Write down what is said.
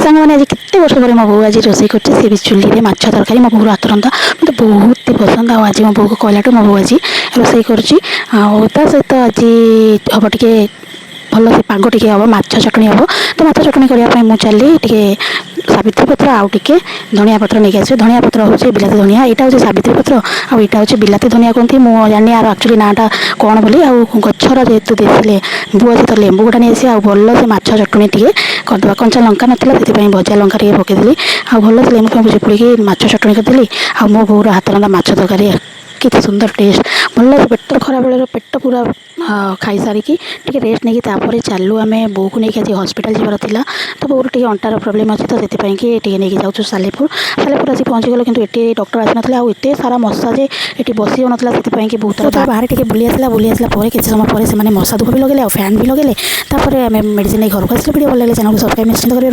सामने आज केते वर्ष पर मो बो आज रोसे कर चुली माछ तरकारी मो बोर हाथ रंधा मतलब बहुत ही पसंद। आज मो बो को कहलाठू मो बो आज रोसे कर सहित आज हम टे भल से पाग टे हम माछ चटनी हम तो माछ चटनी करने मुझे टे सावित्री पत्र आउ टे धनिया पत्र नहीं आस धनिया पत्र हूँ बिलाती धनिया यहाँ हूँ सावित्री पत्र आउ यहाँ हूँ बिलाती धनिया कहती मुझे जानी यार एक्चुअली नाटा कौन बोली आउ गचर जेहतु देसी लेंबू अच्छे तो लेंबू गोटा नहीं आसी आ भल से माछ चटनी टे करदे कंचा लंका नाला से भजा लंका टे पकईदेली आ भल से लेंबू फेंबू चिपुड़ी माछ चटनी करदेली आ मो बोर हाथ रंधा माछ तरकारी केते सुंदर टेस्ट भल से पेट खराब बेले पेट पूरा खाई सारिकी टे रेस्ट नहीं तापर चालू आम बो को लेकिन आज हॉस्पिटल जीवार था तो बोर टे अंटार प्रोब्लेम अच्छी तो से नहीं जाऊँ सालेपुर सालेपुर आसी पहुँची गल कि डॉक्टर आसी ना आते सारा मशा जे ये बसी हो नाला से बहुत बाहर टे बुली आसला किसी समय पर से मशा धूप भी लगे फैन भी लगे तापर आम मेडिसिन घर को आस वीडियो भल लगे चैनल को सब्सक्राइब निश्चित करें।